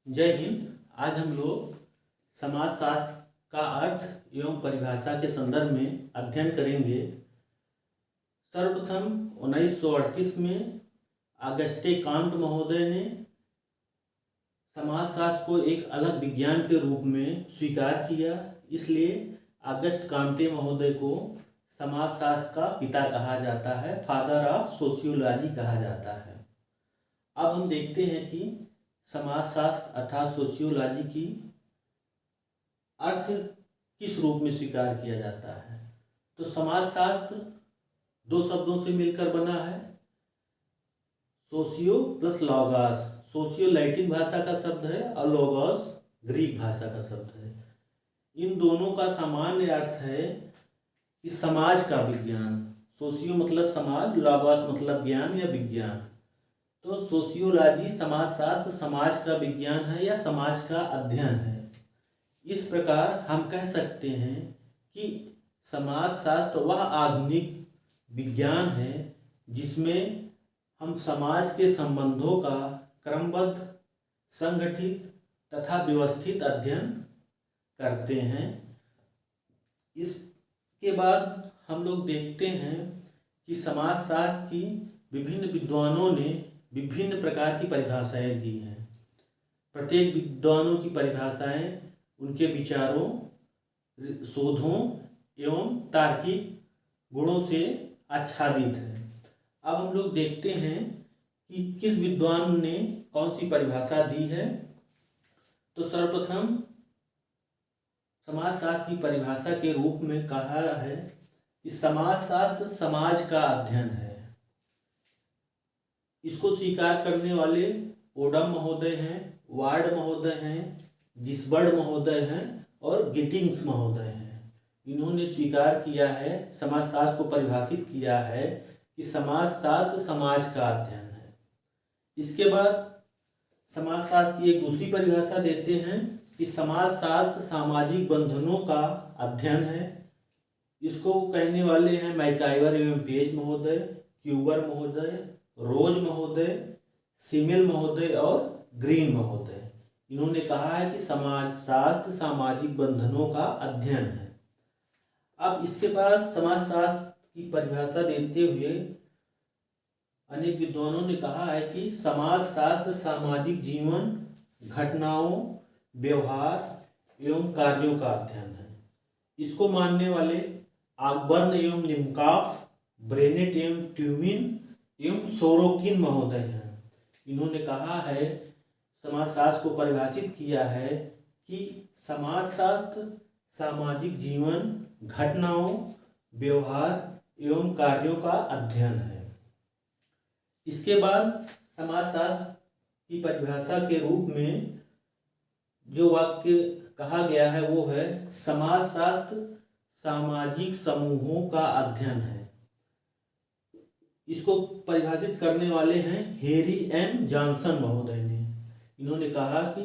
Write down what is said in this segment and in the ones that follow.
जय हिंद। आज हम लोग समाजशास्त्र का अर्थ एवं परिभाषा के संदर्भ में अध्ययन करेंगे। सर्वप्रथम 1938 में ऑगस्टे कांट महोदय ने समाजशास्त्र को एक अलग विज्ञान के रूप में स्वीकार किया। इसलिए ऑगस्ट कांटे महोदय को समाजशास्त्र का पिता कहा जाता है, फादर ऑफ सोशियोलॉजी कहा जाता है। अब हम देखते हैं कि समाजशास्त्र अर्थात सोशियोलॉजी की अर्थ किस रूप में स्वीकार किया जाता है। तो समाजशास्त्र दो शब्दों से मिलकर बना है, socio plus logos. Socio Latin भाषा का शब्द है और लॉगस ग्रीक भाषा का शब्द है। इन दोनों का सामान्य अर्थ है कि समाज का विज्ञान। सोशियो मतलब समाज, लॉगस मतलब ज्ञान या विज्ञान। तो सोशियोलॉजी समाजशास्त्र समाज का विज्ञान है या समाज का अध्ययन है। इस प्रकार हम कह सकते हैं कि समाजशास्त्र वह आधुनिक विज्ञान है जिसमें हम समाज के संबंधों का क्रमबद्ध, संगठित तथा व्यवस्थित अध्ययन करते हैं। इसके बाद हम लोग देखते हैं कि समाजशास्त्र की विभिन्न विद्वानों ने विभिन्न प्रकार की परिभाषाएं दी हैं। प्रत्येक विद्वानों की परिभाषाएं उनके विचारों, शोधों एवं तार्किक गुणों से आच्छादित है। अब हम लोग देखते हैं कि किस विद्वान ने कौन सी परिभाषा दी है। तो सर्वप्रथम समाजशास्त्र की परिभाषा के रूप में कहा है कि समाजशास्त्र समाज का अध्ययन है। इसको स्वीकार करने वाले ओडम महोदय हैं, वार्ड महोदय हैं, जिसबर्ड महोदय हैं और गिटिंग्स महोदय हैं। इन्होंने स्वीकार किया है, समाजशास्त्र को परिभाषित किया है कि समाजशास्त्र समाज का अध्ययन है। इसके बाद समाजशास्त्र की एक दूसरी परिभाषा देते हैं कि समाजशास्त्र सामाजिक बंधनों का अध्ययन है। इसको कहने वाले हैं मैकाइवर एवं पेज महोदय, क्यूबर महोदय, रोज महोदय, सिमेल महोदय और ग्रीन महोदय। इन्होंने कहा है कि समाजशास्त्र सामाजिक बंधनों का अध्ययन है। अब इसके बाद समाजशास्त्र की परिभाषा देते हुए अनेक विद्वानों ने कहा है कि समाजशास्त्र सामाजिक जीवन, घटनाओं, व्यवहार एवं कार्यों का अध्ययन है। इसको मानने वाले आकबर्न एवं निमकॉफ, ब्रेनेट एवं ट्यूमिन एवं सोरोकिन महोदय हैं। इन्होंने कहा है, समाजशास्त्र को परिभाषित किया है कि समाजशास्त्र सामाजिक जीवन, घटनाओं, व्यवहार एवं कार्यों का अध्ययन है। इसके बाद समाजशास्त्र की परिभाषा के रूप में जो वाक्य कहा गया है वो है, समाजशास्त्र सामाजिक समूहों का अध्ययन है। इसको परिभाषित करने वाले हैं हेरी एन जॉनसन महोदय ने। इन्होंने कहा कि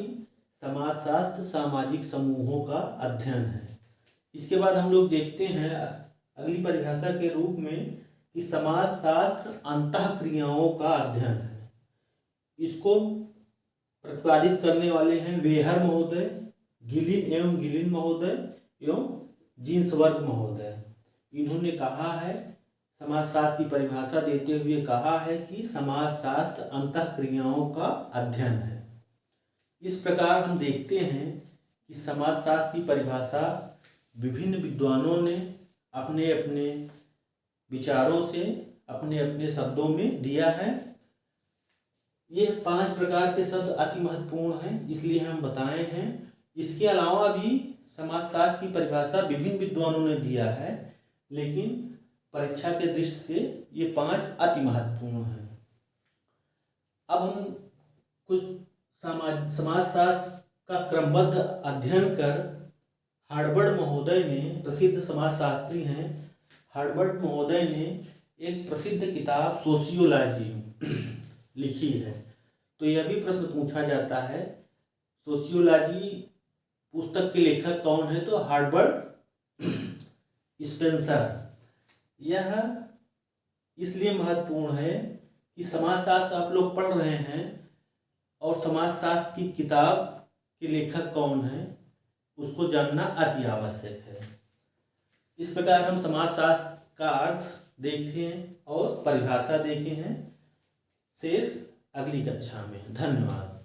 समाजशास्त्र सामाजिक समूहों का अध्ययन है। इसके बाद हम लोग देखते हैं अगली परिभाषा के रूप में कि समाजशास्त्र अंतःक्रियाओं का अध्ययन है। इसको प्रतिपादित करने वाले हैं वेहर महोदय, गिलिन एवं गिलिन महोदय एवं जीन्सबर्ग महोदय। इन्होंने कहा है, समाजशास्त्र की परिभाषा देते हुए कहा है कि समाजशास्त्र अंतःक्रियाओं का अध्ययन है। इस प्रकार हम देखते हैं कि समाजशास्त्र की परिभाषा विभिन्न विद्वानों ने अपने अपने विचारों से, अपने अपने शब्दों में दिया है। ये 5 प्रकार के शब्द अति महत्वपूर्ण हैं, इसलिए हम बताए हैं। इसके अलावा भी समाजशास्त्र की परिभाषा विभिन्न विद्वानों ने दिया है, लेकिन परीक्षा के दृष्टि से ये 5 अति महत्वपूर्ण हैं। अब हम कुछ समाजशास्त्र का क्रमबद्ध अध्ययन कर हार्वर्ड महोदय ने, प्रसिद्ध समाजशास्त्री हैं, हार्वर्ड महोदय ने एक प्रसिद्ध किताब सोशियोलॉजी लिखी है। तो यह भी प्रश्न पूछा जाता है, सोशियोलॉजी पुस्तक के लेखक कौन है? तो हार्वर्ड स्पेंसर। यह इसलिए महत्वपूर्ण है कि समाजशास्त्र आप लोग पढ़ रहे हैं और समाजशास्त्र की किताब के लेखक कौन है उसको जानना अति आवश्यक है। इस प्रकार हम समाजशास्त्र का अर्थ देखे हैं और परिभाषा देखे हैं। शेष अगली कक्षा में। धन्यवाद।